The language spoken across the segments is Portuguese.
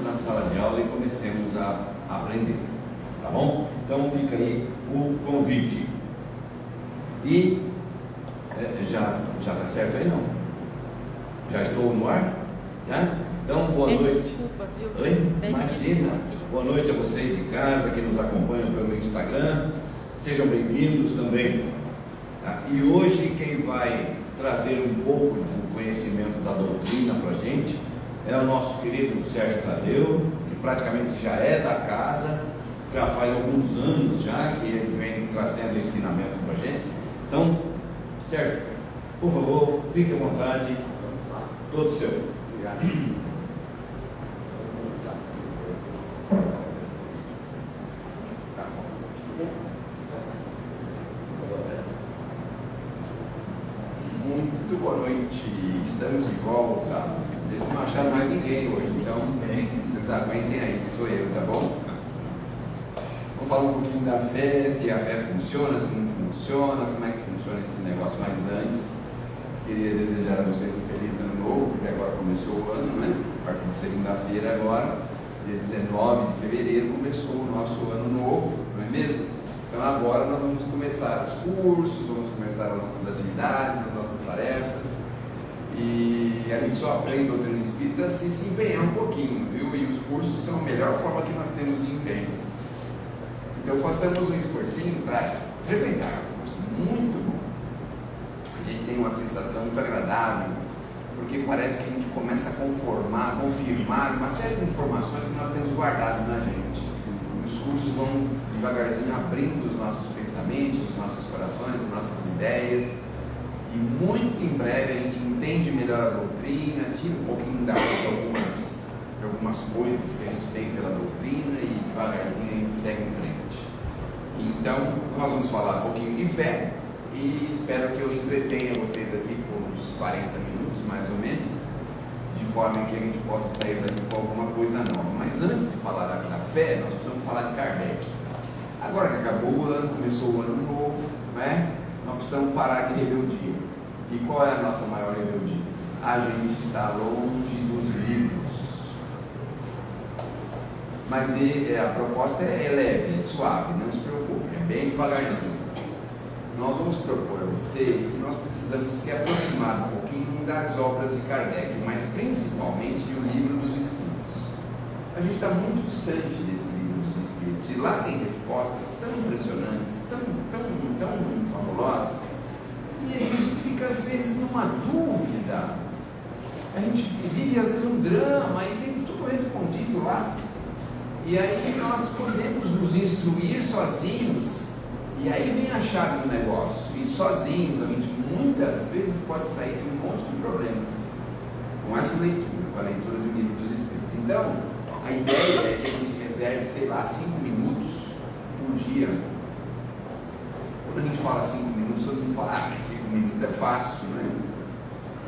entremos na sala de aula e comecemos a aprender, tá bom? Então fica aí o convite. E já está certo aí, não? Já estou no ar? Tá? Então, boa noite. Desculpa, viu? Oi? Imagina. Boa noite a vocês de casa que nos acompanham pelo Instagram. Sejam bem-vindos também. Tá? E hoje quem vai trazer um pouco do conhecimento da doutrina para a gente é o nosso querido Sérgio Tadeu, que praticamente já é da casa, já faz alguns anos já que ele vem trazendo ensinamento para a gente. Então, Sérgio, por favor, fique à vontade, todo seu. Obrigado. Muito boa noite, estamos de volta. Vocês não acharam mais ninguém hoje, então vocês aguentem aí, que sou eu, tá bom? Vamos falar um pouquinho da fé, se a fé funciona, se não funciona, como é que funciona esse negócio. Mas antes, queria desejar a vocês um feliz ano novo, porque agora começou o ano, né? A partir de segunda-feira agora, dia 19 de fevereiro, começou o nosso ano novo, não é mesmo? Então agora nós vamos começar os cursos, vamos começar as nossas atividades, as nossas tarefas, e a gente só aprende doutrina espírita se empenhar um pouquinho, viu? E os cursos são a melhor forma que nós temos de empenho. Então façamos um esforcinho para frequentar o curso, muito bom. A gente tem uma sensação muito agradável, porque parece que a gente começa a confirmar uma série de informações que nós temos guardadas na gente. Os cursos vão devagarzinho abrindo os nossos pensamentos, os nossos corações, as nossas ideias, e muito em breve a gente entende melhor a doutrina, tira um pouquinho da algumas coisas que a gente tem pela doutrina e devagarzinho a gente segue em frente. Então, nós vamos falar um pouquinho de fé e espero que eu entretenha vocês aqui por uns 40 minutos mais ou menos, de forma que a gente possa sair daqui com alguma coisa nova. Mas antes de falar da fé, nós precisamos falar de Kardec. Agora que acabou o ano, começou o ano novo, né? Nós precisamos parar de rebeldia. E qual é a nossa maior rebeldia? A gente está longe dos livros. Mas a proposta é leve, é suave, não se preocupe, é bem devagarzinho. Nós vamos propor a vocês que nós precisamos se aproximar um pouquinho das obras de Kardec, mas principalmente do Livro dos Espíritos. A gente está muito distante desse Livro dos Espíritos, e lá tem respostas tão impressionantes, tão fabulosas, e a gente fica às vezes numa dúvida. A gente vive às vezes um drama e tem tudo respondido lá. E aí nós podemos nos instruir sozinhos, e aí vem a chave do negócio. E sozinhos a gente muitas vezes pode sair de um monte de problemas com essa leitura, com a leitura do Livro dos Espíritos. Então, a ideia é que a gente reserve, 5 minutos por dia. Quando a gente fala 5 minutos, todo mundo fala, mas 5 minutos é fácil, né?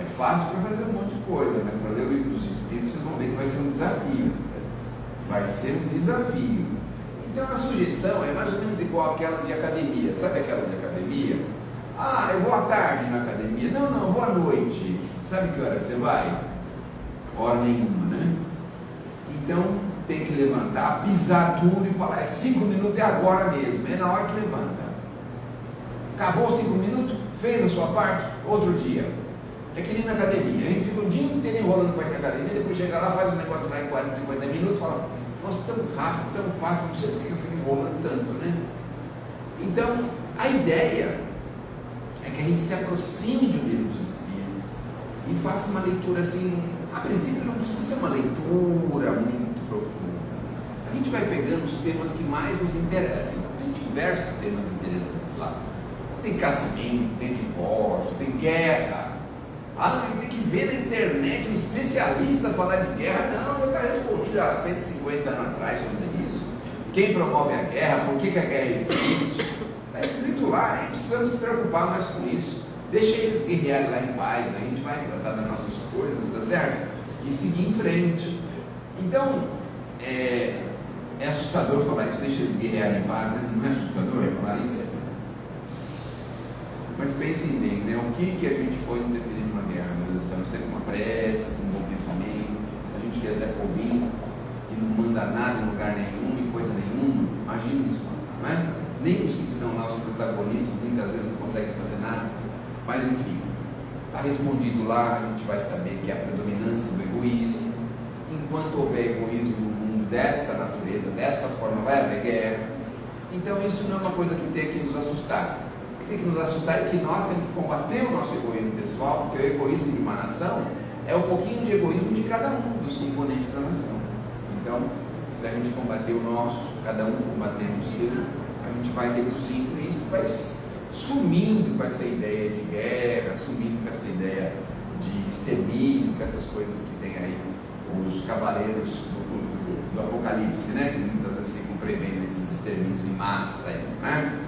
É fácil para fazer um monte de coisa, mas para ler o Livro dos Espíritos, vocês vão ver que vai ser um desafio. Vai ser um desafio. Então a sugestão é mais ou menos igual àquela de academia. Sabe aquela de academia? Eu vou à tarde na academia. Não, vou à noite. Sabe que hora você vai? Hora nenhuma, né? Então tem que levantar, pisar duro e falar, 5 minutos é agora mesmo, é na hora que levanta. Acabou 5 minutos, fez a sua parte, outro dia. É que nem na academia, a gente fica o dia inteiro enrolando para ir na academia, depois chega lá, faz um negócio lá em 40, 50 minutos, fala, nossa, tão rápido, tão fácil, não sei por que eu fico enrolando tanto, né? Então, a ideia é que a gente se aproxime do Livro dos Espíritos e faça uma leitura assim, a princípio não precisa ser uma leitura muito profunda. A gente vai pegando os temas que mais nos interessam, então, tem diversos temas interessantes lá. Tem casamento, tem divórcio, tem guerra. Tem que ver na internet um especialista falar de guerra. Não, eu já respondi há 150 anos atrás sobre isso. Quem promove a guerra, por que a guerra existe? Está escrito lá, nem precisamos se preocupar mais com isso. Deixa eles guerrearem lá em paz, a gente vai tratar das nossas coisas, tá certo? E seguir em frente. Então, é assustador falar isso, deixa eles guerrearem em paz, né? Não é assustador falar isso? Mas pensem bem, né? O que a gente pode interferir numa guerra, meu Deus do céu? Não sei, com uma prece, com um bom pensamento, a gente quiser ouvir. indivíduo lá, a gente vai saber que é a predominância do egoísmo. Enquanto houver egoísmo no mundo dessa natureza, dessa forma, vai haver guerra. Então isso não é uma coisa que tem que nos assustar. O que tem que nos assustar é que nós temos que combater o nosso egoísmo pessoal, porque o egoísmo de uma nação é um pouquinho de egoísmo de cada um dos componentes da nação. Então, se a gente combater o nosso, cada um combatendo o seu, a gente vai reduzindo isso, vai sumindo com essa ideia de guerra, sumindo com essa ideia de extermínio, com essas coisas que tem aí os cavaleiros do Apocalipse, né? Que muitas vezes ficam prevendo esses extermínios em massa aí, né?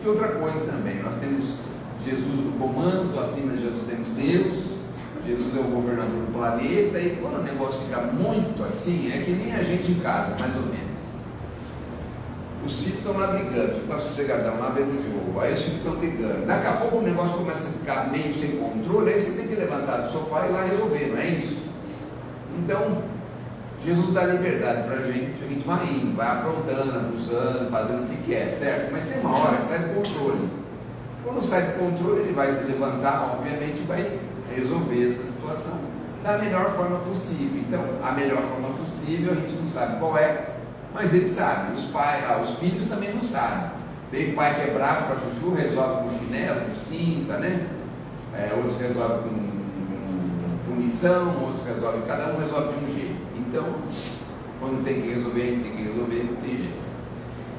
E outra coisa também, nós temos Jesus no comando, acima de Jesus temos Deus. Jesus é o governador do planeta, e quando o negócio fica muito assim, é que nem a gente em casa, mais ou menos. Os filhos estão lá brigando, você está sossegadão lá vendo o jogo, aí os filhos estão brigando. Daqui a pouco o negócio começa a ficar meio sem controle, aí você tem que levantar do sofá e ir lá resolver, não é isso? Então, Jesus dá liberdade para a gente vai indo, vai aprontando, abusando, fazendo o que quer, certo? Mas tem uma hora que sai do controle. Quando sai do controle, ele vai se levantar, obviamente vai resolver essa situação da melhor forma possível. Então, a melhor forma possível, a gente não sabe qual é, mas ele sabe. Os filhos também não sabem. Tem pai que é bravo com a chuchu, resolve com chinelo, com cinta, né? Outros resolvem com punição, outros resolvem, cada um resolve de um jeito. Então, quando tem que resolver, a gente tem que resolver, não tem jeito.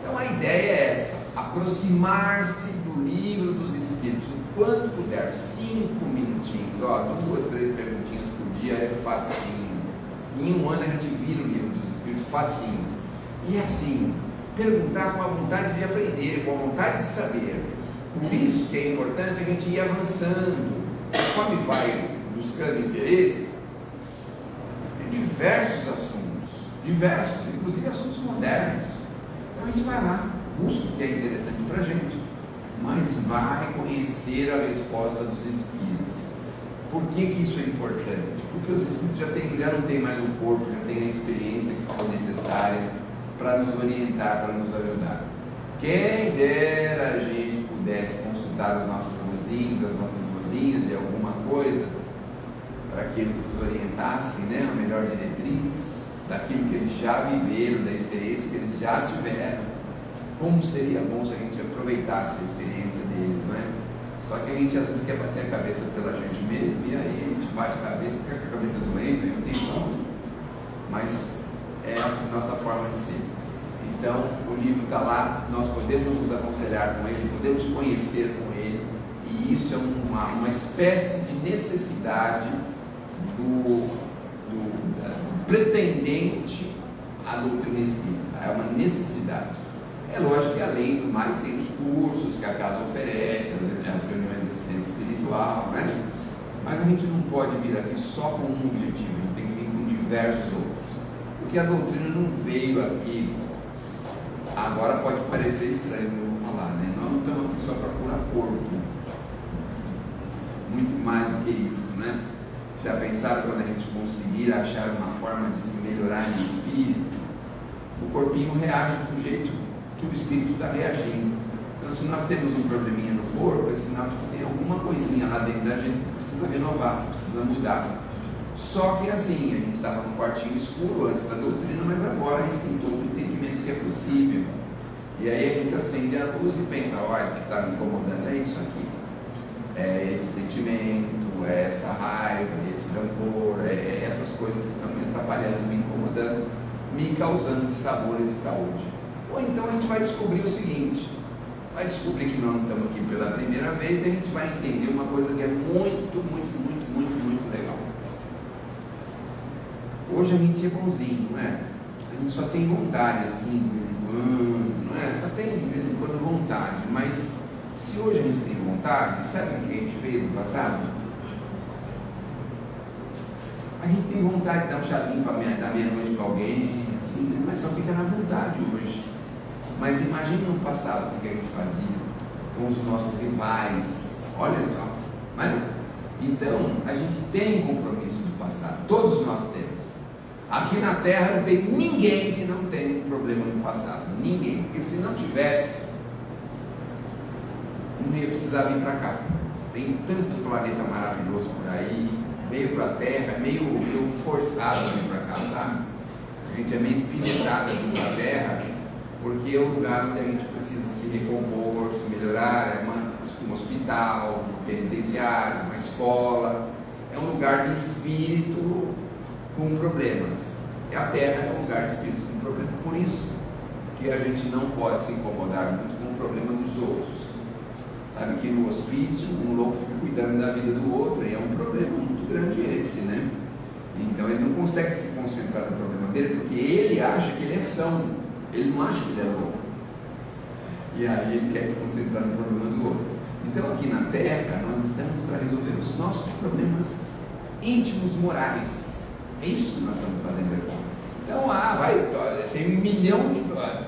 Então, a ideia é essa: aproximar-se do livro dos Espíritos, o quanto puder, 5 minutinhos, 2, 3 perguntinhas por dia é facinho. Em um ano a gente vira o livro dos Espíritos facinho. E assim, perguntar com a vontade de aprender, com a vontade de saber. Por isso que é importante a gente ir avançando. Conforme vai buscando interesse, tem diversos assuntos, inclusive assuntos modernos. Então a gente vai lá, busca o que é interessante para a gente, mas vai conhecer a resposta dos Espíritos. Por que isso é importante? Porque os Espíritos já não tem mais o corpo, já tem a experiência que for necessária para nos orientar, para nos ajudar. Quem dera a gente pudesse consultar os nossos vozinhos, as nossas vozinhas de alguma coisa, para que eles nos orientassem, né, a melhor diretriz daquilo que eles já viveram, da experiência que eles já tiveram. Como seria bom se a gente aproveitasse a experiência deles, não é? Só que a gente às vezes quer bater a cabeça pela gente mesmo, e aí a gente bate a cabeça, fica com a cabeça doendo, e não tem como. Mas é a nossa forma de ser. Então, o livro está lá, nós podemos nos aconselhar com ele, podemos conhecer com ele, e isso é uma espécie de necessidade do pretendente à doutrina espírita. É uma necessidade. É lógico que, além do mais, tem os cursos que a casa oferece, as reuniões de assistência espiritual, né? Mas a gente não pode vir aqui só com um objetivo, a gente tem que vir com diversos outros. Porque a doutrina não veio aqui. Agora pode parecer estranho o que eu vou falar, né? Nós não estamos aqui só para curar corpo. Muito mais do que isso, né? Já pensaram quando a gente conseguir achar uma forma de se melhorar em espírito? O corpinho reage do jeito que o espírito está reagindo. Então, se nós temos um probleminha no corpo, é sinal de que tem alguma coisinha lá dentro da gente que precisa renovar, precisa mudar. Só que assim, a gente estava num quartinho escuro antes da doutrina, mas agora a gente tem todo o entendimento que é possível. E aí a gente acende a luz e pensa: olha, o que está me incomodando é isso aqui. É esse sentimento, é essa raiva, é esse rancor, é essas coisas que estão me atrapalhando, me incomodando, me causando dissabor e saúde. Ou então a gente vai descobrir o seguinte: vai descobrir que nós não estamos aqui pela primeira vez, e a gente vai entender uma coisa que é muito legal. Hoje a gente é bonzinho, não é? A gente só tem vontade assim, de vez em quando, não é? Só tem de vez em quando vontade, mas se hoje a gente tem vontade, sabe o que a gente fez no passado? A gente tem vontade de dar um chazinho da meia-noite para alguém, assim, né? Mas só fica na vontade hoje. Mas imagine no passado o que a gente fazia com os nossos rivais. Olha só. Mas, então, a gente tem compromisso do passado. Todos nós temos. Aqui na Terra não tem ninguém que não tenha um problema no passado. Ninguém. Porque se não tivesse, não ia precisar vir para cá. Tem tanto planeta maravilhoso por aí, veio para a Terra, meio forçado a vir para cá, sabe? A gente é meio espiritado aqui para a Terra, porque é o lugar onde a gente precisa se recompor, se melhorar, é um hospital, um penitenciário, uma escola, é um lugar de espírito com problemas. E a Terra é um lugar de espírito com problemas. Por isso que a gente não pode se incomodar muito com o problema dos outros. Sabe que no hospício, um louco fica cuidando da vida do outro, e é um problema muito grande esse, né? Então ele não consegue se concentrar no problema dele, porque ele acha que ele é são, ele não acha que ele é louco. E aí ele quer se concentrar no problema do outro. Então aqui na Terra, nós estamos para resolver os nossos problemas íntimos morais. É isso que nós estamos fazendo aqui. Então, tem 1 milhão de...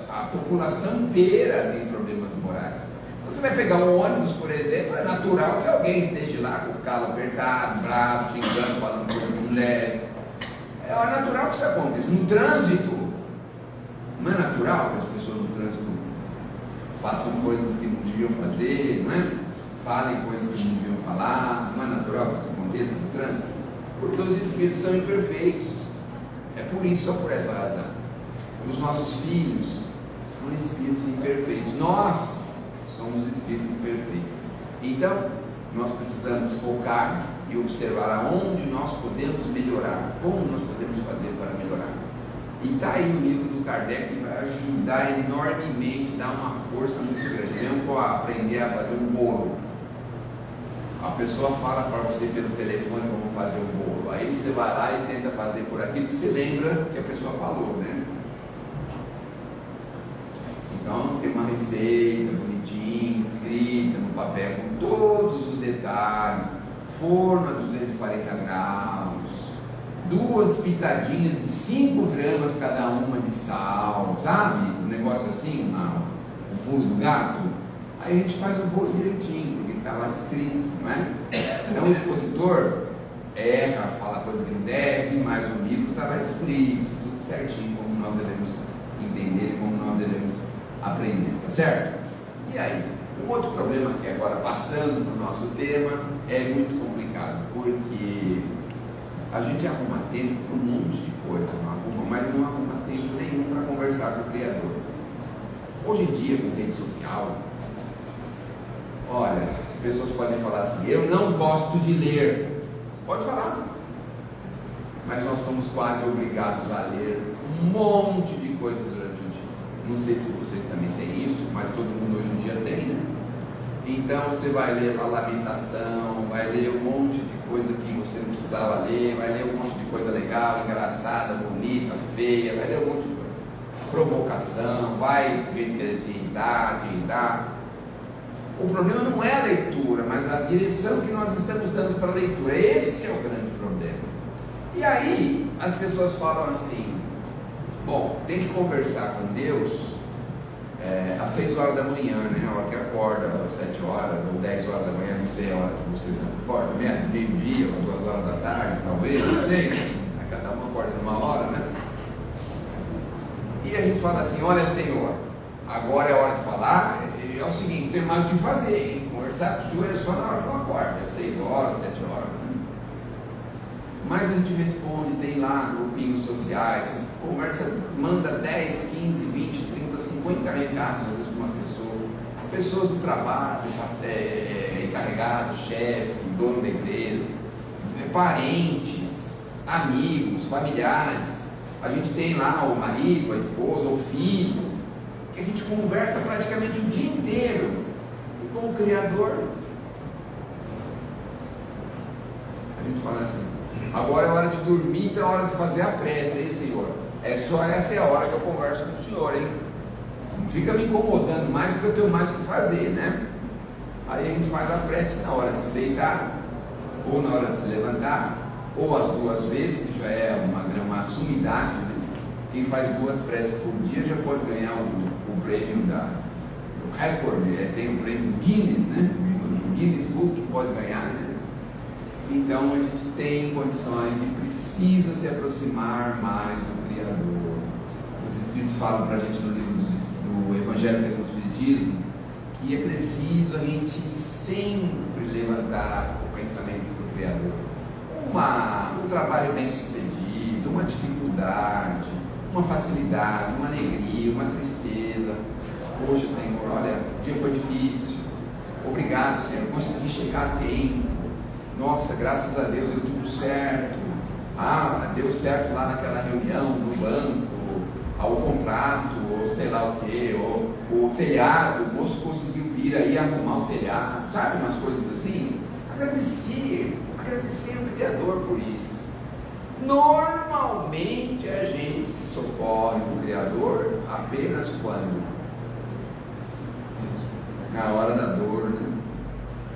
A população inteira tem problemas morais. Você vai pegar um ônibus, por exemplo, é natural que alguém esteja lá com o calo apertado, bravo, xingando, falando coisa de mulher. É natural que isso aconteça. No trânsito, não é natural que as pessoas no trânsito façam coisas que não deviam fazer, não é? Falem coisas que não deviam falar. Não é natural que isso aconteça no trânsito? Porque os espíritos são imperfeitos. É por isso, só por essa razão. Os nossos filhos são espíritos imperfeitos. Nós somos espíritos imperfeitos. Então, nós precisamos focar e observar aonde nós podemos melhorar, como nós podemos fazer para melhorar. E está aí o livro do Kardec, que vai ajudar enormemente, dar uma força muito grande. Mesmo para aprender a fazer um bolo. A pessoa fala para você pelo telefone como fazer o bolo. Aí você vai lá e tenta fazer por aquilo que você lembra que a pessoa falou, né? Então tem uma receita bonitinha, escrita no papel, com todos os detalhes, forno a 240 graus, 2 pitadinhas de 5 gramas cada uma de sal, sabe? Um negócio assim, o pulo do gato. Aí a gente faz o bolo direitinho, porque está lá escrito, não é? Então o expositor erra, fala coisa que não deve, mas o livro está lá escrito, tudo certinho, como nós devemos entender, como nós devemos aprender, tá certo? E aí, um outro problema que agora passando para o nosso tema é muito complicado, porque a gente arruma tempo para um monte de coisa, mas não arruma tempo nenhum para conversar com o Criador. Hoje em dia, com rede social, olha, as pessoas podem falar assim: eu não gosto de ler. Pode falar, mas nós somos quase obrigados a ler um monte de coisa durante o dia. Não sei se vocês também têm isso, mas todo mundo hoje em dia tem, né? Então você vai ler a Lamentação, vai ler um monte de coisa que você não precisava ler, vai ler um monte de coisa legal, engraçada, bonita, feia, vai ler um monte de coisa. Provocação, vai se irritar. O problema não é a leitura, mas a direção que nós estamos dando para a leitura. Esse é o grande problema. E aí as pessoas falam assim: bom, tem que conversar com Deus às 6 horas da manhã, né? A hora que acorda, às 7 horas ou 10 horas da manhã, não sei a hora que vocês acordam, meio-dia ou 2 horas da tarde, talvez, não sei. Cada um acorda numa hora, né? E a gente fala assim: olha, Senhor, agora é a hora de falar. É o seguinte, tem mais o que fazer, hein? Conversar com o senhor é só na hora que eu acordo, é 6 horas, 7 horas, né? Mas a gente responde, tem lá grupinhos sociais, você conversa, manda 10, 15, 20, 30, 50 recados às vezes para uma pessoa, pessoas do trabalho, encarregado, chefe, dono da empresa, parentes, amigos, familiares. A gente tem lá o marido, a esposa, o filho, que a gente conversa praticamente o dia inteiro com o Criador. A gente fala assim: agora é hora de dormir, então é hora de fazer a prece, hein, Senhor? Só essa é a hora que eu converso com o Senhor, hein? Não fica me incomodando mais, porque eu tenho mais o que fazer, né? Aí a gente faz a prece na hora de se deitar, ou na hora de se levantar, ou as 2 vezes, que já é uma sumidade, né? Quem faz 2 preces por dia já pode ganhar o prêmio do recorde, tem o prêmio do Guinness, né? O Guinness Book pode ganhar, né? Então a gente tem condições e precisa se aproximar mais do Criador. Os Espíritos falam para a gente no livro do Evangelho segundo o Espiritismo E é preciso a gente sempre levantar o pensamento do Criador. Um trabalho bem sucedido, uma dificuldade, uma facilidade, uma alegria, uma tristeza. Poxa, Senhor, olha, o dia foi difícil. Obrigado, Senhor, consegui chegar a tempo. Nossa, graças a Deus deu tudo certo. Deu certo lá naquela reunião, no banco, ao contrato, ou sei lá o que, ou o telhado, o moço conseguiu vir aí arrumar o telhado, sabe, umas coisas assim. Agradecer ao Criador por isso. Normalmente a gente se socorre do Criador apenas quando? Na hora da dor, né?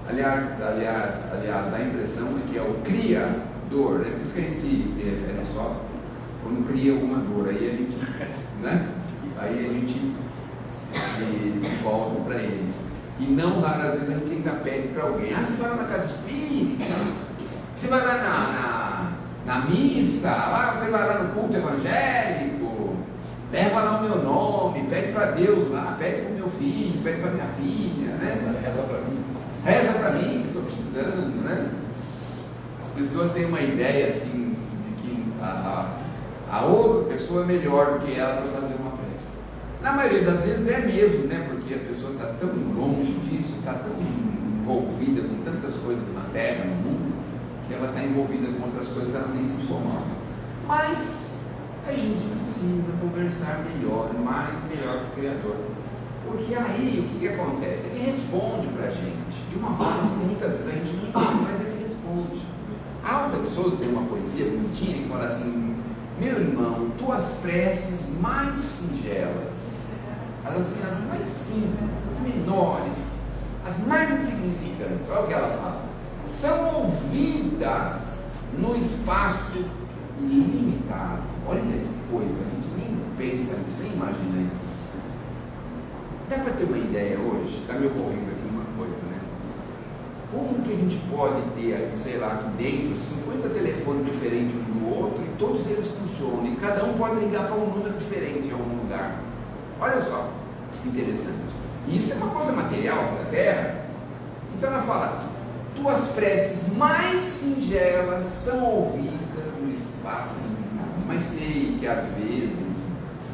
Aliás, dá a impressão de que é o Criador, né? Por isso que a gente se refere só quando cria alguma dor, aí a gente, né? Aí a gente se volta para ele. E não raras vezes a gente ainda pede para alguém: você vai lá na casa espírita, você vai lá na missa, você vai lá no culto evangélico, leva lá o meu nome, pede para Deus lá, pede para o meu filho, pede para minha filha, né? Reza para mim, que estou precisando, né? As pessoas têm uma ideia assim de que a outra pessoa é melhor do que ela para fazer uma prece. Na maioria das vezes é mesmo, né? Porque a pessoa está tão longe disso, está tão envolvida com tantas coisas na terra, no mundo, que ela está envolvida com outras coisas, ela nem se incomoda. Mas a gente precisa conversar melhor com o Criador. Porque aí o que acontece? Ele responde para a gente de uma forma que muitas vezes a gente não entende, mas ele responde. A Alta de Souza tem uma poesia bonitinha que fala assim: meu irmão, tuas preces mais singelas, as mais simples, as menores, as mais insignificantes, olha o que ela fala, são ouvidas no espaço ilimitado. Olha que coisa, a gente nem pensa nisso, nem imagina isso. Dá para ter uma ideia hoje? Está me ocorrendo aqui uma coisa, né? Como que a gente pode ter, sei lá, aqui dentro, 50 telefones diferentes um do outro e todos eles funcionam e cada um pode ligar para um número diferente em algum lugar? Olha só, que interessante. Isso é uma coisa material para a Terra. Então ela fala: tuas preces mais singelas são ouvidas no espaço limitado, mas sei que às vezes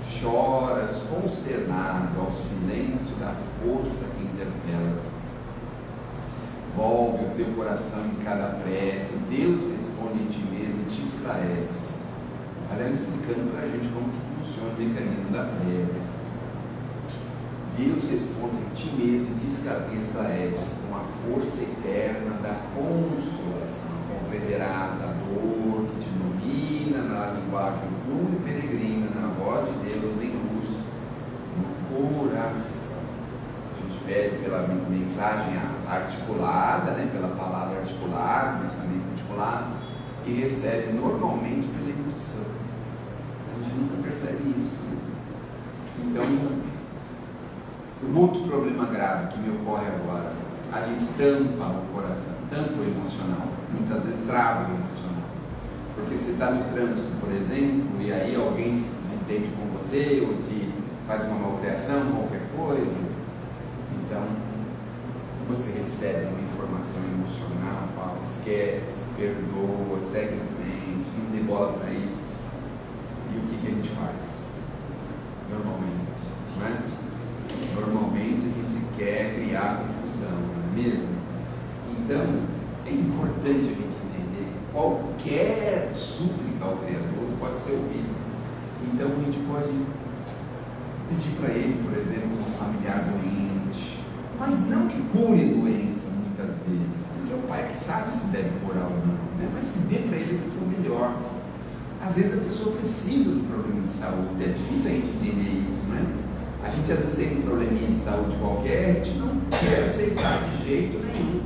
choras consternado ao silêncio da força que interpelas. Volve o teu coração em cada prece, Deus responde em ti mesmo e te esclarece. Aliás, explicando para a gente como que funciona o mecanismo da prece. Deus responde em ti mesmo e te esclarece com a força eterna da consolação. Compreenderás a dor que te domina na linguagem pura e peregrina, na voz de Deus em luz, no coração. A gente pede pela mensagem articulada, né, pela palavra articulada, pensamento articulado, e recebe normalmente pela emoção. A gente nunca percebe isso, né? Então, um outro problema grave que me ocorre agora: a gente tampa o coração, tampa o emocional, muitas vezes trava o emocional. Porque você está no trânsito, por exemplo, e aí alguém se desentende com você ou te faz uma malcriação, qualquer coisa. Então, você recebe uma informação emocional, fala: esquece, perdoa, segue em frente, não dê bola para isso. E o que a gente faz? Normalmente, não é? Normalmente a gente quer criar confusão, não é mesmo? Então, é importante a gente entender: qualquer súplica ao Criador pode ser ouvida. Então a gente pode pedir para ele, por exemplo, um familiar doente, mas não que cure a doença muitas vezes, porque o pai é que sabe se deve curar ou não, né? Mas que dê para ele o que for melhor. Às vezes a pessoa precisa de problema de saúde, é difícil a gente entender isso, né? A gente às vezes tem um probleminha de saúde qualquer, a gente não quer aceitar de jeito nenhum.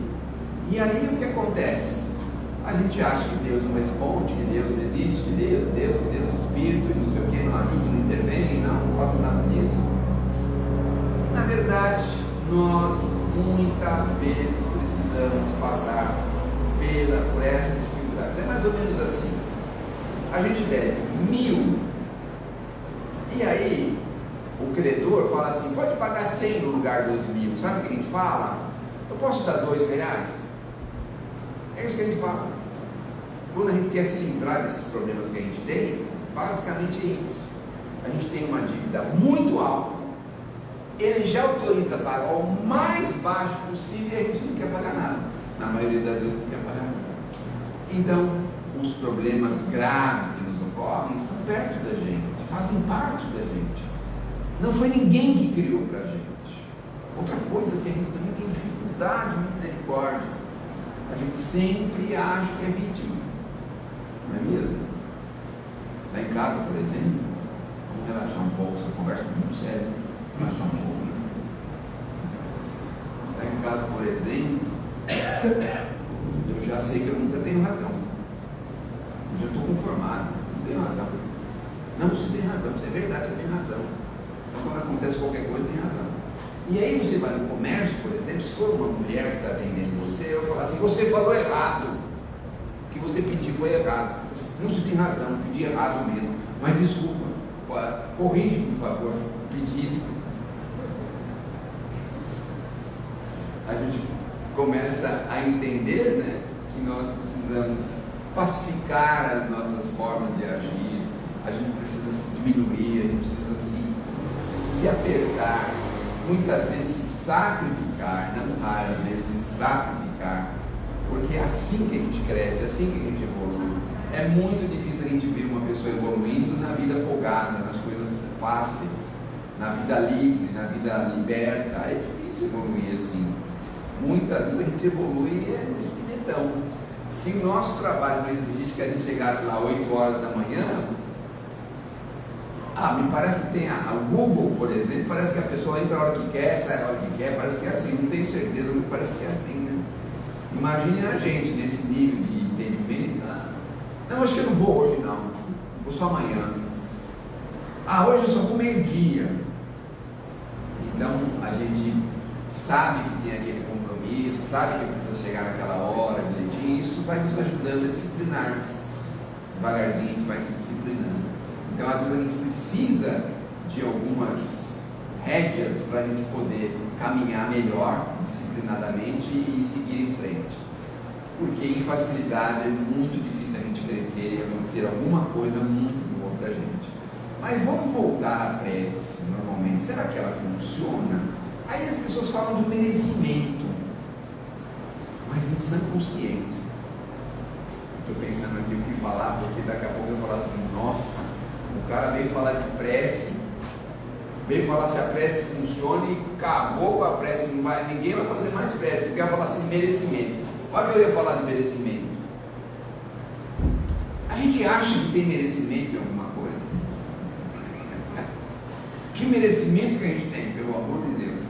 E aí o que acontece? A gente acha que Deus não responde, que Deus não existe, que Deus é Espírito, e não sei o que, não ajuda, não intervém, não faça nada disso. Na verdade, nós muitas vezes precisamos passar por essas dificuldades. É mais ou menos assim: a gente deve 1000, e aí O credor fala assim, pode pagar 100 no lugar de 12 mil. Sabe o que a gente fala? Eu posso dar R$2? É isso que a gente fala. Quando a gente quer se livrar desses problemas que a gente tem, basicamente é isso. A gente tem uma dívida muito alta, ele já autoriza a pagar o mais baixo possível e a gente não quer pagar nada. Na maioria das vezes não quer pagar nada. Então, os problemas graves que nos ocorrem estão perto da gente, fazem parte da gente. Não foi ninguém que criou para a gente. Outra coisa que a gente também tem dificuldade de misericórdia, a gente sempre acha que é vítima, não é mesmo? Lá em casa, por exemplo, vamos relaxar um pouco, essa conversa é muito séria, relaxar um pouco, né? Lá em casa, por exemplo, eu já sei que eu nunca tenho razão, eu já estou conformado, não tenho razão. Não, você tem razão, isso é verdade, você tem razão. Então, quando acontece qualquer coisa, tem razão. E aí você vai no comércio, por exemplo, se for uma mulher que está atendendo você, eu falo assim, você falou errado, o que você pediu foi errado. Não, você tem razão, pedi errado mesmo, mas desculpa, corrige, por favor, o pedido. A gente começa a entender, né, que nós precisamos pacificar as nossas formas de agir, a gente precisa se diminuir, a gente precisa se apertar, muitas vezes se sacrificar, não raras vezes se sacrificar, porque é assim que a gente cresce, é assim que a gente evolui. É muito difícil a gente ver uma pessoa evoluindo na vida folgada, nas coisas fáceis, na vida livre, na vida liberta. É difícil evoluir assim. Muitas vezes a gente evolui no espinetão. Se o nosso trabalho não exigisse que a gente chegasse lá 8 horas da manhã, me parece que tem o Google, por exemplo, parece que a pessoa entra a hora que quer, sai a hora que quer, parece que é assim, não tenho certeza, mas parece que é assim, né? Imagine a gente nesse nível de entendimento. Não, acho que eu não vou hoje não, vou só amanhã. Hoje eu só vou meio-dia. Então a gente sabe que tem aquele compromisso, sabe que precisa chegar naquela hora direitinho, isso vai nos ajudando a disciplinar-se. Devagarzinho a gente vai se disciplinando. Então, às vezes, a gente precisa de algumas rédeas para a gente poder caminhar melhor, disciplinadamente e seguir em frente. Porque em facilidade é muito difícil a gente crescer e acontecer alguma coisa muito boa para a gente. Mas vamos voltar à prece, normalmente. Será que ela funciona? Aí as pessoas falam do merecimento, mas em sã consciência. Estou pensando aqui o que falar, porque daqui a pouco eu vou falar assim, nossa, o cara veio falar de prece, veio falar se a prece funciona e acabou com a prece, ninguém vai fazer mais prece, porque vai falar assim de merecimento. Olha que eu ia falar de merecimento. A gente acha que tem merecimento em alguma coisa? Que merecimento que a gente tem, pelo amor de Deus?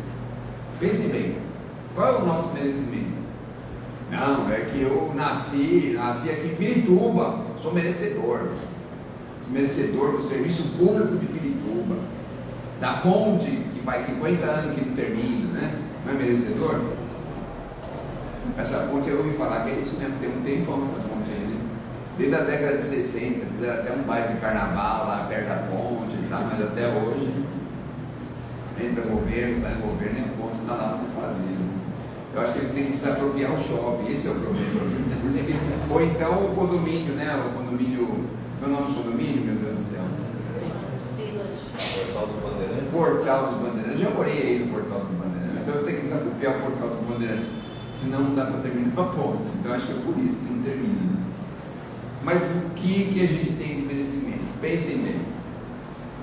Pense bem, qual é o nosso merecimento? Não, é que eu nasci aqui em Pirituba, sou merecedor. Sou merecedor do serviço público de Pirituba, da ponte que faz 50 anos que não termina, né? Não é merecedor? Essa ponte eu ouvi falar que é isso mesmo, tem um tempão essa ponte aí, né? Desde a década de 60, fizeram até um baile de carnaval lá perto da ponte e tal, mas até hoje, entra governo, sai governo e a ponte está lá para fazer. Eu acho que eles têm que se apropriar o shopping, esse é o problema. Ou então o condomínio, né? O condomínio, qual é o nome do condomínio, meu Deus do céu? Portal dos Bandeirantes. Portal dos Bandeirantes, já morei aí no Portal dos Bandeirantes, então eu tenho que desapropriar o Portal dos Bandeirantes, senão não dá para terminar a ponte, então acho que é por isso que não termina. Mas o que a gente tem de merecimento? Pensem bem.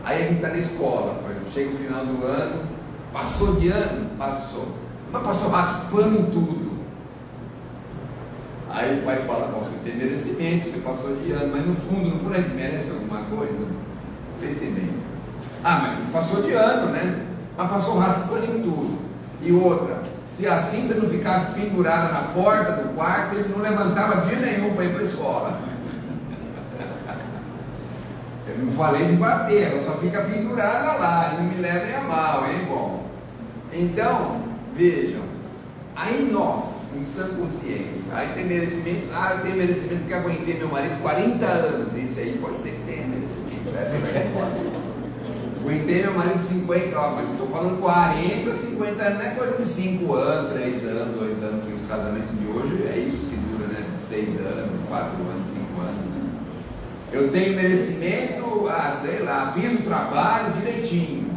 Aí a gente está na escola, por exemplo, chega o final do ano, passou de ano? Passou. Mas passou raspando em tudo. Aí o pai fala, bom, você tem merecimento, você passou de ano, mas no fundo a gente merece alguma coisa. Pensem bem. Mas você passou de ano, né? Mas passou raspando em tudo. E outra, se a cinta não ficasse pendurada na porta do quarto, ele não levantava dia nenhum para ir para a escola. Eu não falei de bater, ela só fica pendurada lá, e não me levem a mal, hein, bom? Então, vejam, aí nós, em sã consciência, aí tem merecimento, eu tenho merecimento porque aguentei meu marido 40 anos, esse aí pode ser que tenha merecimento, essa daí pode. Aguentei meu marido 50, ó, mas eu estou falando 40, 50 anos, não é coisa de 5 anos, 3 anos, 2 anos, que os casamentos de hoje é isso que dura, né? 6 anos, 4 anos, 5 anos. Né? Eu tenho merecimento, sei lá, fiz o trabalho direitinho,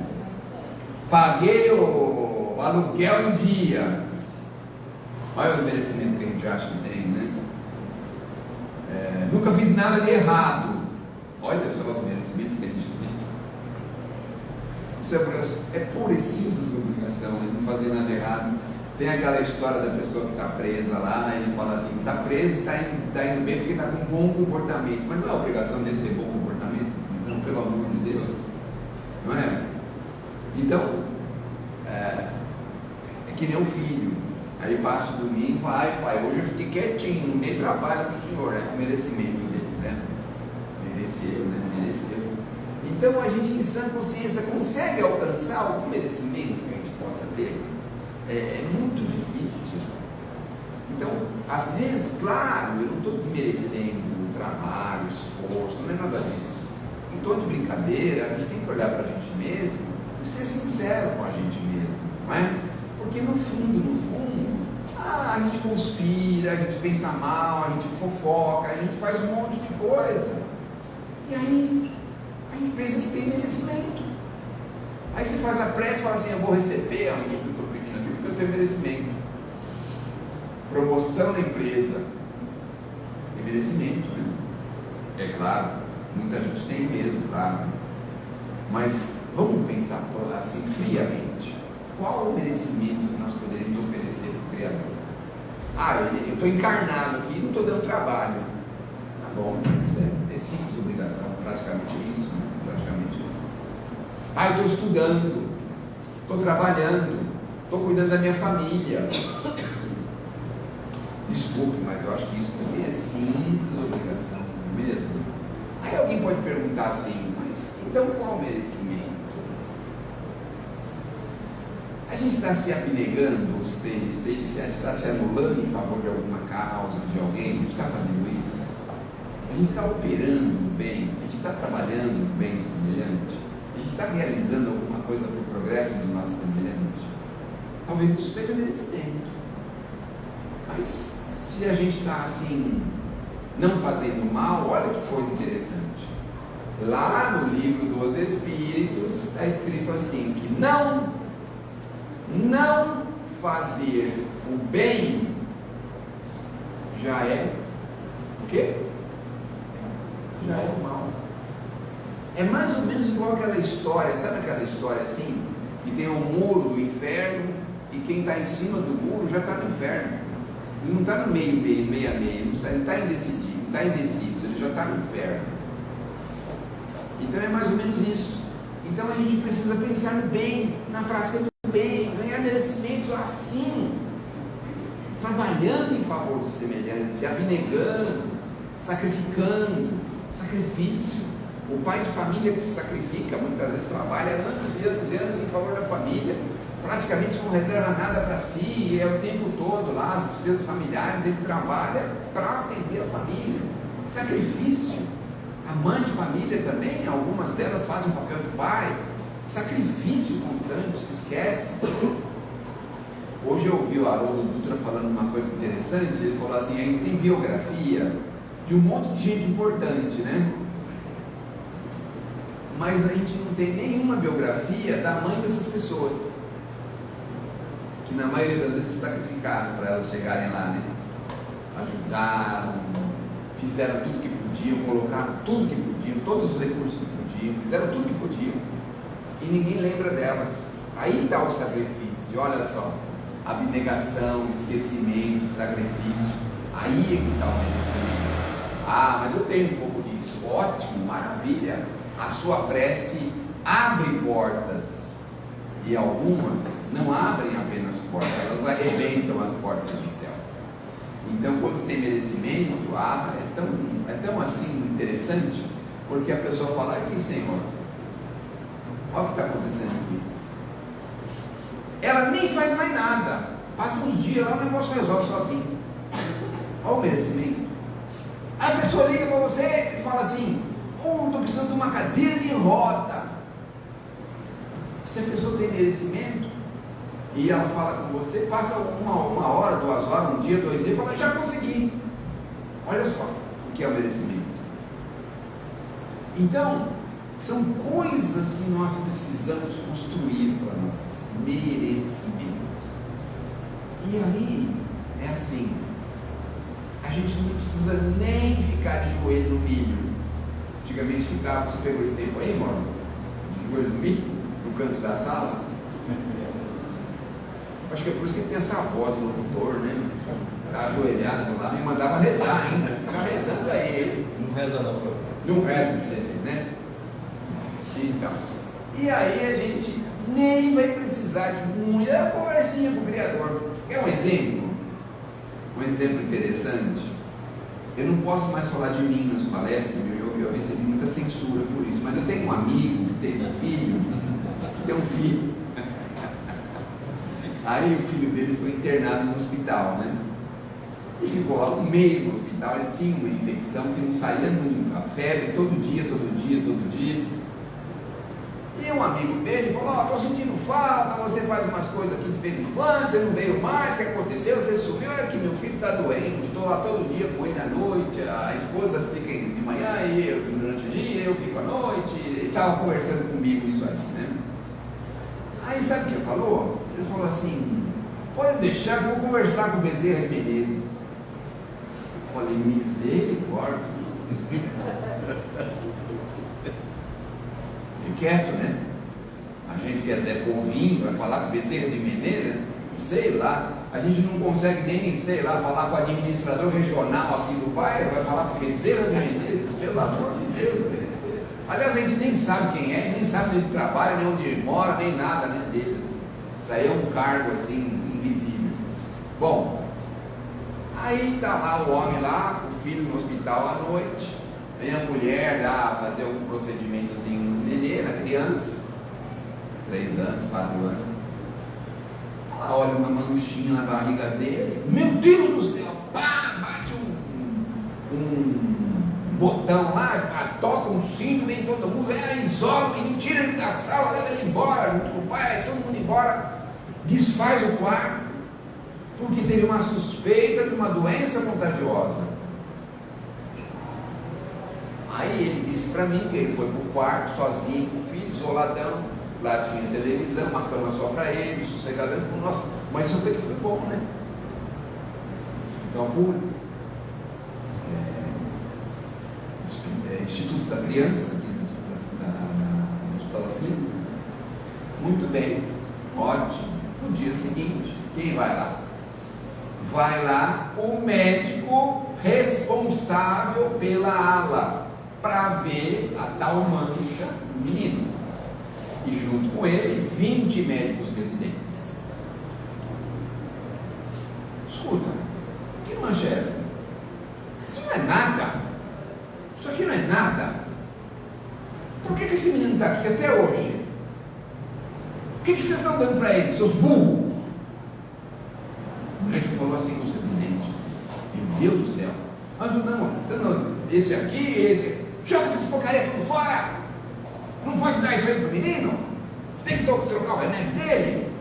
paguei o aluguel em dia. Olha o merecimento que a gente acha que tem, né? Nunca fiz nada de errado. Olha só os merecimentos que a gente tem. Isso é pura e simples obrigação, né? Não fazer nada errado. Tem aquela história da pessoa que está presa lá, ele fala assim, está preso e está indo bem porque está com bom comportamento. Mas não é obrigação dele ter bom comportamento? Não, pelo amor de Deus. Não é? Então, é que nem um filho. Aí passa o domingo, pai, hoje eu fiquei quietinho, não dei trabalho para o senhor, é o merecimento dele, né? Mereceu, né? Mereceu. Então a gente em sã consciência consegue alcançar algum merecimento que a gente possa ter? É muito difícil. Então, às vezes, claro, eu não estou desmerecendo o trabalho, o esforço, não é nada disso. Em tom de brincadeira, a gente tem que olhar para a gente mesmo e ser sincero com a gente mesmo, não é? Porque no fundo, a gente conspira, a gente pensa mal, a gente fofoca, a gente faz um monte de coisa. E aí, a gente pensa que tem merecimento. Aí você faz a prece e fala assim, eu vou receber, amigo, que eu estou pedindo aqui, porque eu tenho merecimento. Promoção da empresa. Tem merecimento, né? É claro, muita gente tem mesmo, claro. Mas vamos pensar assim, friamente. Qual o merecimento que nós poderíamos oferecer para o Criador? Eu estou encarnado aqui, não estou dando trabalho. Tá bom, isso é simples obrigação, praticamente isso, né? Praticamente isso. Eu estou estudando, estou trabalhando, estou cuidando da minha família. Desculpe, mas eu acho que isso também é simples obrigação, não é mesmo? Aí alguém pode perguntar assim, mas então qual o merecimento? A gente está se abnegando, está se anulando em favor de alguma causa, de alguém, a gente está fazendo isso. A gente está operando no bem, a gente está trabalhando no bem do semelhante, a gente está realizando alguma coisa para o progresso do nosso semelhante. Talvez isso seja merecimento. Mas se a gente está assim, não fazendo mal, olha que coisa interessante. Lá no livro dos Espíritos está escrito assim, que não fazer o bem já é o quê? Já é o mal. É mais ou menos igual aquela história, sabe aquela história assim? Que tem um muro do inferno e quem está em cima do muro já está no inferno. Ele não está no meio, ele está indeciso, ele já está no inferno. Então é mais ou menos isso. Então a gente precisa pensar no bem, na prática do bem, ganhar merecimentos assim, trabalhando em favor do semelhante, abnegando, sacrificando, sacrifício. O pai de família que se sacrifica, muitas vezes trabalha anos e anos e anos em favor da família, praticamente não reserva nada para si, é o tempo todo lá, as despesas familiares, ele trabalha para atender a família. Sacrifício. A mãe de família também, algumas delas fazem o papel do pai. Sacrifício constante, esquece. Hoje eu ouvi o Haroldo Dutra falando uma coisa interessante. Ele falou assim, a gente tem biografia de um monte de gente importante, né? Mas a gente não tem nenhuma biografia da mãe dessas pessoas, que na maioria das vezes se sacrificaram para elas chegarem lá, né? Ajudaram, fizeram tudo que podiam, colocaram tudo que podiam, todos os recursos que podiam, fizeram tudo que podiam. E ninguém lembra delas. Aí está o sacrifício, olha só, abnegação, esquecimento, sacrifício. Aí é que está o merecimento. Mas eu tenho um pouco disso. Ótimo, maravilha. A sua prece abre portas, e algumas não abrem apenas portas, elas arrebentam as portas do céu. Então, quando tem merecimento, é tão assim interessante, porque a pessoa fala, aqui, Senhor, olha o que está acontecendo aqui. Ela nem faz mais nada. Passa uns dias lá, o negócio resolve sozinho. Olha o merecimento. Aí a pessoa liga para você e fala assim, estou precisando de uma cadeira de roda. Se a pessoa tem merecimento e ela fala com você, passa uma hora, 2 horas, um dia, 2 dias, e fala, já consegui. Olha só o que é o merecimento. Então, são coisas que nós precisamos construir para nós. Merecimento. E aí, é assim, a gente não precisa nem ficar de joelho no milho. Antigamente ficava, você pegou esse tempo aí, mano? De joelho no milho, no canto da sala. Acho que é por isso que ele tem essa voz do locutor, né? Tá ajoelhado lá, me mandava rezar ainda, ficava rezando aí. Não reza não, pô. Não reza pra você ver, né? Então, e aí a gente nem vai precisar de muita conversinha com o Criador. Quer um exemplo? Um exemplo interessante. Eu não posso mais falar de mim nas palestras, eu recebi muita censura por isso, mas eu tenho um amigo que tem um filho. Aí o filho dele ficou internado no hospital, né? E ficou lá um mês no hospital, ele tinha uma infecção que não saía nunca, febre todo dia. E um amigo dele falou, estou sentindo falta, você faz umas coisas aqui de vez em quando, você não veio mais, o que aconteceu? Você sumiu, é que meu filho está doente, estou lá todo dia com ele à noite, a esposa fica de manhã e eu durante o dia, eu fico à noite, ele estava conversando comigo isso aí, né? Aí sabe o que ele falou? Ele falou assim, pode deixar que eu vou conversar com o Bezerra de Menezes. Eu falei, misericórdia. Fique quieto, né? A gente quer Zé Povinho, vai falar com o Bezerra de Menezes, sei lá, a gente não consegue nem, sei lá, falar com o administrador regional aqui do bairro, vai falar com o Bezerra de Menezes, pelo amor de Deus. Aliás, a gente nem sabe quem é, nem sabe onde ele trabalha, nem onde ele mora, nem nada, né, dele. Isso aí é um cargo assim, invisível. Bom, aí está lá o homem lá, o filho no hospital à noite, vem a mulher lá fazer algum procedimentozinho no nenê, na criança, 3 anos, 4 anos. Ela olha uma manchinha na barriga dele, meu Deus do céu, pá, bate um botão lá, toca um sino, vem todo mundo, isola, tira ele da sala, leva ele embora, junto com o pai, todo mundo embora, desfaz o quarto, porque teve uma suspeita de uma doença contagiosa. Aí ele disse para mim que ele foi para o quarto sozinho com o filho, isoladão, lá tinha televisão, uma cama só para ele, sossegadão. Ele falou, nossa, mas isso até que foi bom, né? Então, por Instituto da Criança, aqui no Hospital das Clínicas. Muito bem, ótimo. No dia seguinte, quem vai lá? Vai lá o médico responsável pela ala, para ver a tal mancha do menino. E junto com ele, 20 médicos residentes. Escuta, que mancha é essa? Isso não é nada. Isso aqui não é nada. Por que esse menino está aqui até hoje? O que vocês estão dando para ele, seus burros? O médico falou assim com os residentes: meu Deus do céu, não, esse aqui, esse, joga essas porcarias tudo fora. Não pode dar isso aí para o menino? Tem que trocar o remédio dele.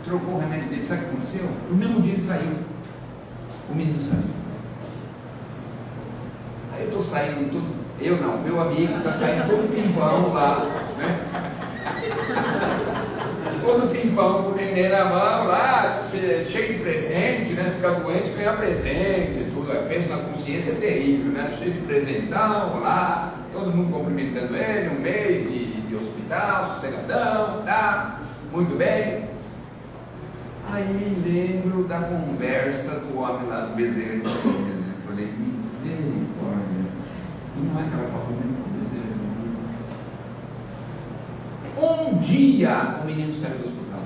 Trocou o remédio dele, sabe o que aconteceu? No mesmo dia ele saiu. O menino saiu. Aí eu estou saindo todo, eu não, meu amigo está saindo todo pimpão lá, né? Todo pimpão com o neném na mão lá, cheio de presente, né? Ficar doente, ganhar presente, tudo. Penso na consciência é terrível, né? Cheio de presentão lá, todo mundo cumprimentando ele, um mês de hospital, sossegadão, tá? Muito bem. Aí me lembro da conversa do homem lá do Bezerra de Menezes. Eu falei, misericórdia. E não é que ela falou mesmo com o Bezerra de Menezes. Um dia o menino saiu do hospital.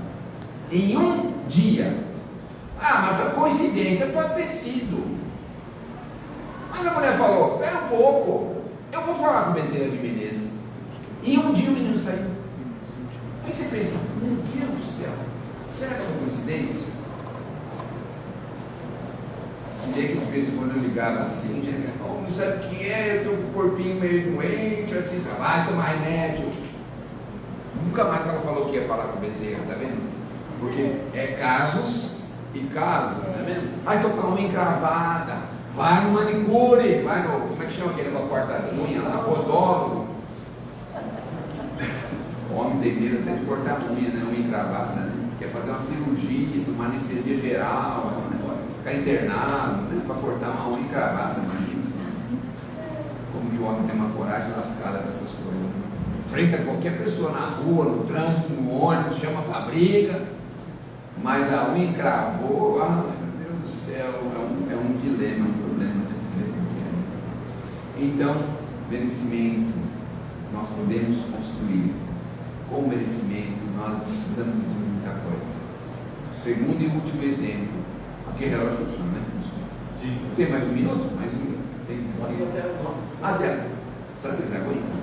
Em um dia. Mas foi coincidência, pode ter sido. Mas a mulher falou, espera um pouco, eu vou falar com o Bezerra de Menezes. E um dia o menino saiu. Aí você pensa, meu Deus do céu, será que foi coincidência? Se vê que de vez em quando eu ligava assim, não sabe o que é, eu estou com o corpinho meio doente, assim, vai tomar remédio. Nunca mais ela falou que ia falar com o Bezerra, tá vendo? Porque é casos e casos, tá vendo? Ai, tô com a unha encravada, vai no manicure, vai no, como é que chama aquele pra cortar a unha lá? Podólogo. O homem tem medo até de cortar a unha, né? Unha encravada, né? Quer fazer uma cirurgia, tomar anestesia geral, é um negócio, ficar internado, né? Para cortar uma unha encravada, imagina. Como que o homem tem uma coragem lascada com essas coisas, né? Enfrenta qualquer pessoa na rua, no trânsito, no ônibus, chama para briga, mas a unha encravou, ah, meu Deus do céu, é um dilema, um problema desse pequeno. Então, merecimento, nós podemos construir. Com merecimento, nós precisamos de muita coisa. O segundo e último exemplo, aqui é relógio funciona, né? Sim. Tem mais um minuto? Mais um minuto? Tem até. Será que eles aguentam?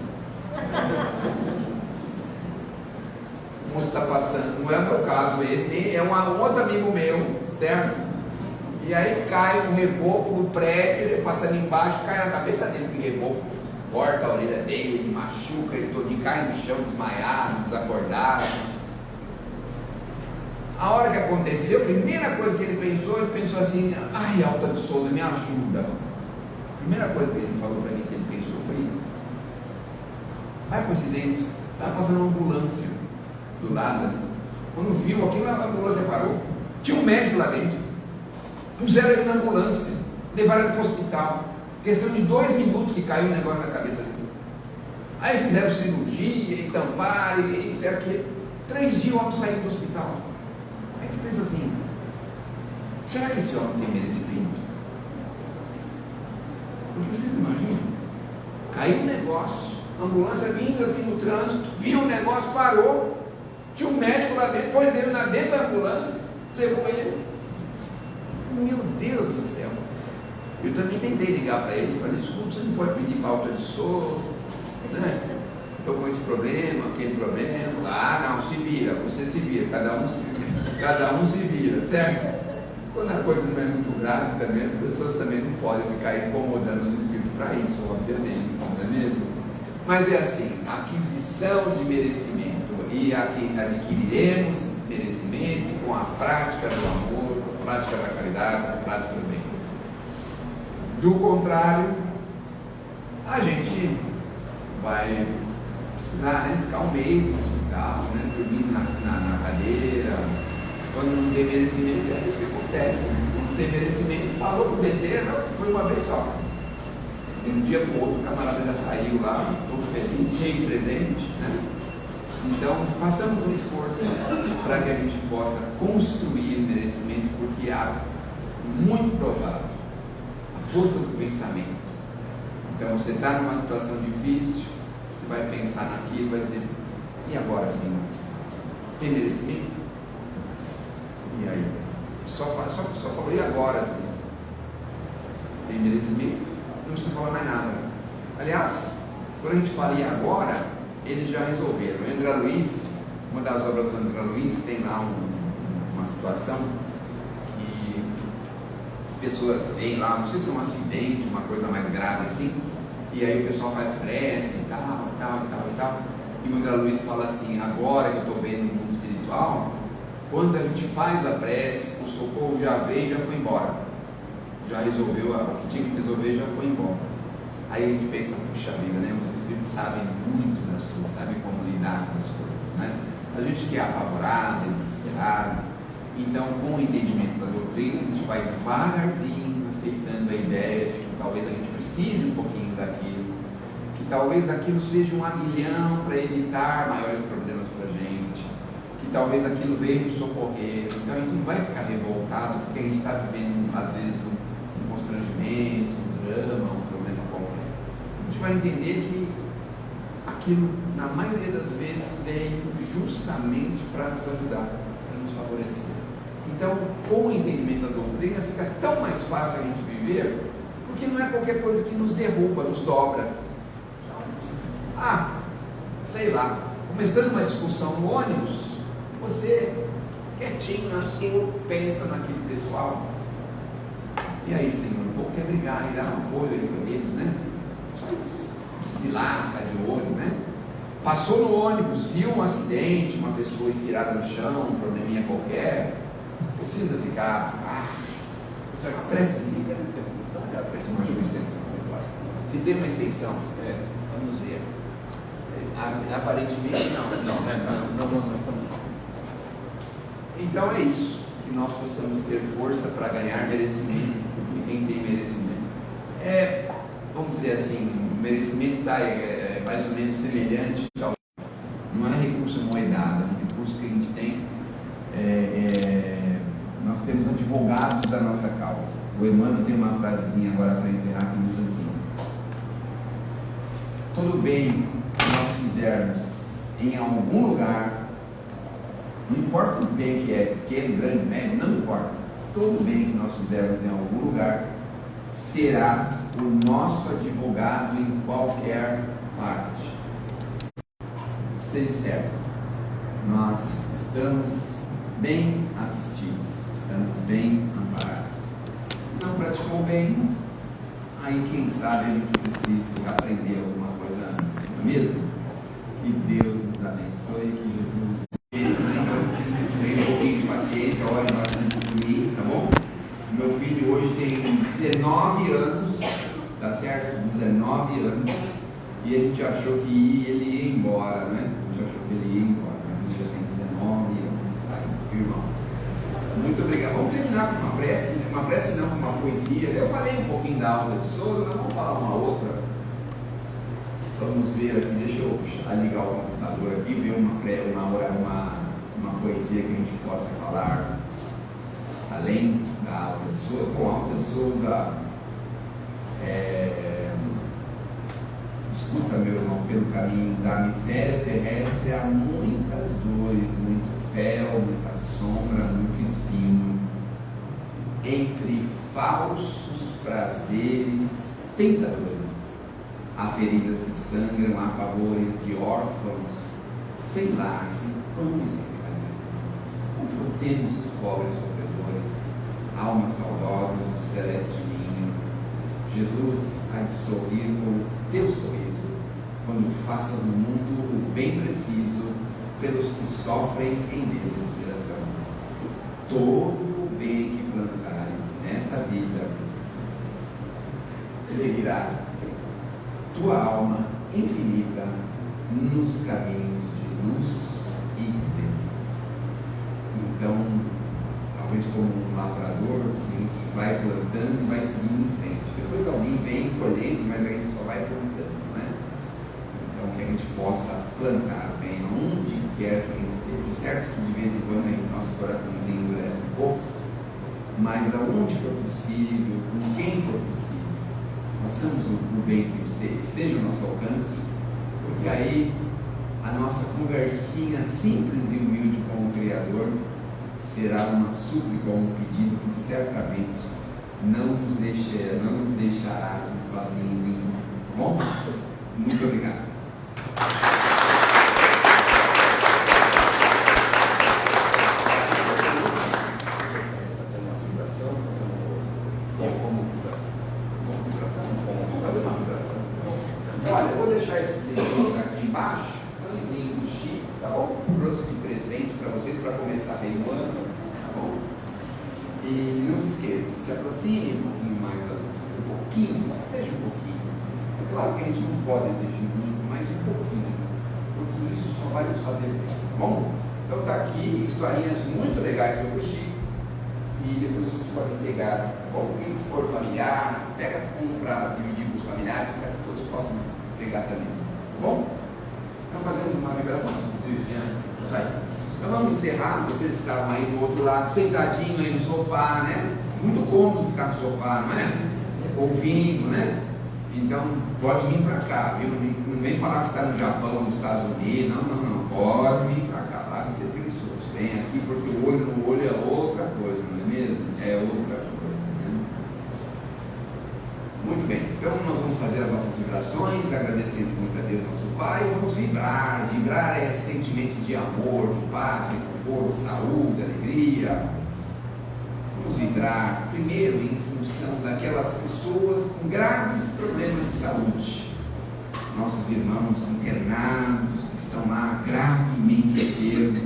O moço está passando, não é o meu caso esse, é um outro amigo meu, certo? E aí cai um reboco do prédio, ele passa ali embaixo, cai na cabeça dele com reboco, corta a orelha dele, machuca ele todo, cai no chão desmaiado, desacordado. A hora que aconteceu, a primeira coisa que ele pensou assim, ai, Alta de Souza, me ajuda. A primeira coisa que ele falou para mim que ele pensou foi isso. Ai, coincidência, estava passando uma ambulância do lado, quando viu aquilo, a ambulância parou, tinha um médico lá dentro, puseram ele na ambulância, levaram ele para o hospital, questão de 2 minutos que caiu um negócio na cabeça dele. Aí fizeram cirurgia, e tamparam, e isso e aquilo. 3 dias o homem saiu do hospital. Aí você pensa assim, será que esse homem tem merecimento? Porque vocês imaginam, caiu um negócio, a ambulância vindo assim no trânsito, viu um negócio, parou, tinha um médico lá dentro, pôs ele lá dentro da ambulância, levou ele. Meu Deus do céu. Eu também tentei ligar para ele, falei, desculpa, você não pode pedir para Alta de Souza, né? Estou com esse problema, aquele problema. Ah, não, se vira, você se vira, cada um se vira, certo? Quando a coisa não é muito grave também, as pessoas também não podem ficar incomodando os espíritos para isso, obviamente, não é mesmo? Mas é assim, aquisição de merecimento, e adquiriremos merecimento com a prática do amor, com a prática da caridade, com a prática do bem. Do contrário, a gente vai precisar, né, ficar um mês no hospital, né, dormindo na cadeira. Quando não tem merecimento, é isso que acontece. Quando não tem merecimento, falou com o Bezerra, foi uma vez só. E um dia com o outro, o camarada já saiu lá, todo feliz, cheio de presente, né? Então, façamos um esforço para que a gente possa construir merecimento, porque há muito provável a força do pensamento. Então, você está numa situação difícil, você vai pensar naquilo e vai dizer, e agora, Senhor? Tem merecimento? E aí? Só falou, e agora, Senhor? Tem merecimento? Não precisa falar mais nada. Aliás, quando a gente fala e agora, eles já resolveram. O André Luiz, uma das obras do André Luiz, tem lá uma situação que as pessoas veem lá, não sei se é um acidente, uma coisa mais grave assim, e aí o pessoal faz prece e tal. E o André Luiz fala assim, agora que eu estou vendo no mundo espiritual, quando a gente faz a prece, o socorro já veio e já foi embora. Já resolveu o que tinha que resolver, já foi embora. Aí a gente pensa, puxa vida, né? Os espíritos sabem muito das coisas, sabem como lidar com as coisas, né? A gente que é apavorado, é desesperado. Então, com o entendimento da doutrina, a gente vai devagarzinho aceitando a ideia de que talvez a gente precise um pouquinho daquilo, que talvez aquilo seja um aguilhão para evitar maiores problemas para a gente, que talvez aquilo veio nos socorrer. Então a gente não vai ficar revoltado porque a gente está vivendo às vezes um constrangimento, um drama, um problema qualquer. A gente vai entender que aquilo, na maioria das vezes, veio justamente para nos ajudar, para nos favorecer. Então, com o entendimento da doutrina, fica tão mais fácil a gente viver, porque não é qualquer coisa que nos derruba, nos dobra. Sei lá, começando uma discussão no ônibus, você, quietinho na sua, pensa naquele pessoal. E aí, Senhor, o povo quer brigar e dar um apoio aí para eles, né? Só isso. Se lá, ficar de olho, né? Passou no ônibus, viu um acidente, uma pessoa estirada no chão, um probleminha qualquer, precisa ficar, precezinha. Parece uma extensão. Se tem uma extensão, vamos ver. Aparentemente não. Então é isso, que nós possamos ter força para ganhar merecimento, e quem tem merecimento. Vamos dizer assim, o merecimento está mais ou menos semelhante ao. Não é recurso moedado, é um recurso que a gente tem. Nós temos advogados da nossa causa. O Emmanuel tem uma frasezinha agora para encerrar que diz assim: todo bem que nós fizermos em algum lugar, não importa o bem que é pequeno, grande, médio, não importa, todo bem que nós fizermos em algum lugar será o nosso advogado em qualquer parte. Esteja certo, nós estamos bem assistidos, estamos bem amparados. Não praticou bem, aí quem sabe a gente precisa aprender alguma coisa antes, não é mesmo? Que Deus nos abençoe, que Jesus tenha um pouquinho de paciência, olhe bastante por mim, tá bom? Meu filho hoje tem 19 anos, tá certo? 19 anos, e a gente achou que ele ia embora, né? A gente achou que ele ia embora, mas ele já tem 19 anos, tá? Irmão, muito obrigado. Vamos terminar com uma prece não, com uma poesia. Eu falei um pouquinho da aula de Souza, mas vamos falar uma outra. Vamos ver aqui, deixa eu ligar o computador aqui, ver uma poesia que a gente possa falar além da aula de Souza. Bom, a aula de Souza escuta, meu irmão, pelo caminho da miséria terrestre há muitas dores, muito fel, muita sombra, muito espinho, entre falsos prazeres tentadores, há feridas que sangram, há pavores de órfãos, sem lar, sem pão e sem carinho. Confrontemos os pobres sofredores, almas saudosas do celeste ninho. Jesus há de sorrir com o teu sorriso, quando faças no mundo o bem preciso pelos que sofrem em desesperação. Todo o bem que plantares nesta vida seguirá tua alma infinita nos caminhos de luz e bênção. Então, talvez como um lavrador, a gente vai plantando e vai seguindo em frente. Depois alguém vem colhendo, mas a gente só vai plantando, né? Então, que a gente possa plantar bem onde quer que a gente esteja. Certo que de vez em quando nosso coraçãozinho endurece um pouco, mas aonde for possível, com quem for possível, façamos o bem que esteja ao nosso alcance, porque aí a nossa conversinha simples e humilde com o Criador será uma súplica ou um pedido que certamente não nos deixará assim sozinhos em mundo. Bom? Muito obrigado. Olha, eu vou deixar esses livros aqui embaixo, é um livrinho do Chico, tá bom? Trouxe de presente para vocês para começar bem o ano, tá bom? E não se esqueça, se aproxime um pouquinho mais da luta, um pouquinho, que seja um pouquinho. É claro que a gente não pode exigir muito, mas um pouquinho, porque isso só vai nos fazer bem, tá bom? Então tá aqui historinhas muito legais sobre o Chico, e depois vocês podem pegar, tá bom? Quem for familiar, pega um para dividir com os familiares, para que todos possam pegar também, tá bom? Então fazemos uma vibração. Isso aí. Então vamos encerrar, vocês que estavam aí do outro lado, sentadinho aí no sofá, né? Muito cômodo ficar no sofá, não é? Ouvindo, né? Então pode vir para cá, viu? Não vem falar que está no Japão, nos Estados Unidos, não. Pode vir para cá, vai ser preguiçoso. Vem aqui porque o olho no olho é outra coisa, não é mesmo? É outra coisa, né? Muito bem, então nós vamos fazer as nossas vibrações, agradecendo muito a Deus, nosso Pai, e vamos vibrar. Vibrar é sentimento de amor, de paz, de conforto, saúde, alegria. Vamos vibrar, primeiro, em função daquelas pessoas com graves problemas de saúde, nossos irmãos internados, que estão lá gravemente enfermos.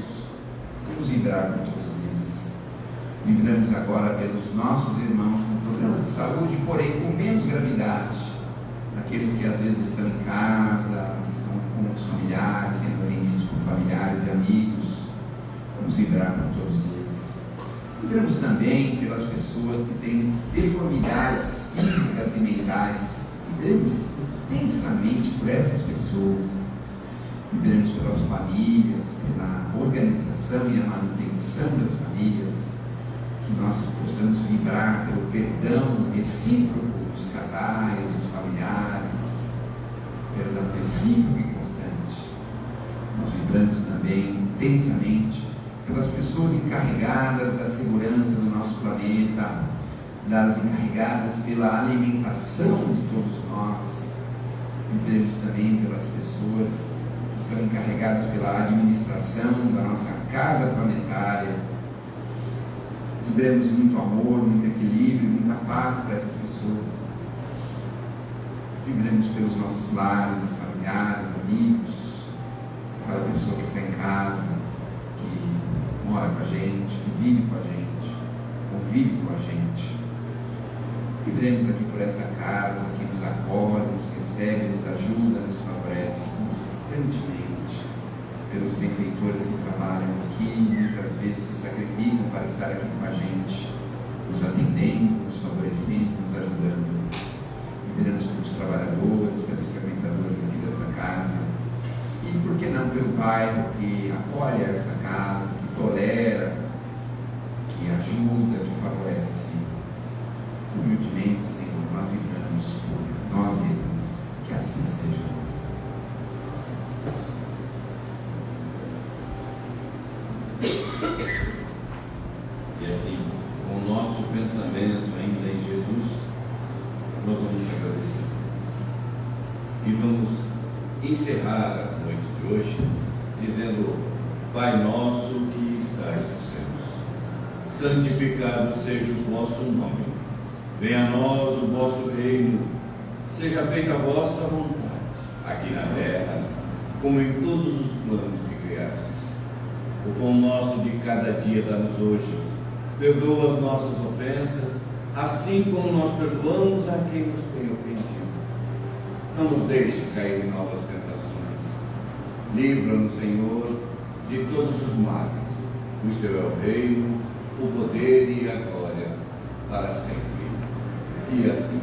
Vamos vibrar por todos eles. Vibramos agora pelos nossos irmãos com problemas de saúde, porém com menos gravidade. Aqueles que às vezes estão em casa, que estão com os familiares, sendo atendidos por familiares e amigos. Vamos vibrar por todos eles. Vibramos também pelas pessoas que têm deformidades físicas e mentais. Vibramos intensamente por essas pessoas. Vibramos pelas famílias, pela organização e a manutenção das famílias. Que nós possamos vibrar pelo perdão recíproco dos casais, dos familiares, perdão recíproco e constante. Nós vibramos também intensamente pelas pessoas encarregadas da segurança do nosso planeta, das encarregadas pela alimentação de todos nós. Vibramos também pelas pessoas que são encarregadas pela administração da nossa casa planetária. Vibramos muito amor, muito equilíbrio, muita paz para essas pessoas. Vibramos pelos nossos lares, familiares, amigos, aquela pessoa que está em casa, que mora com a gente, que vive com a gente, convive com a gente. Vibramos aqui por esta casa que nos acolhe, nos recebe, nos ajuda, nos favorece constantemente. Pelos benfeitores que trabalham aqui, muitas vezes se sacrificam para estar aqui com a gente, nos atendendo, nos favorecendo, nos ajudando. Vibramos pelos trabalhadores, pelos frequentadores aqui desta casa, e por que não pelo bairro que apoia esta casa, que tolera, que ajuda, que favorece. Humildemente, Senhor, nós vibramos por nós mesmos, que assim seja. E assim, com o nosso pensamento ainda em Jesus, nós vamos agradecer. E vamos encerrar a noite de hoje dizendo: Pai nosso que estais nos céus, santificado seja o vosso nome. Venha a nós o vosso reino, seja feita a vossa vontade, aqui na terra, como em todos os planos que criastes. O pão nosso de cada dia dá-nos hoje. Perdoa as nossas ofensas, assim como nós perdoamos a quem nos tem ofendido. Não nos deixes cair em novas tentações. Livra-nos, Senhor, de todos os males. Pois teu é o reino, o poder e a glória, para sempre. E assim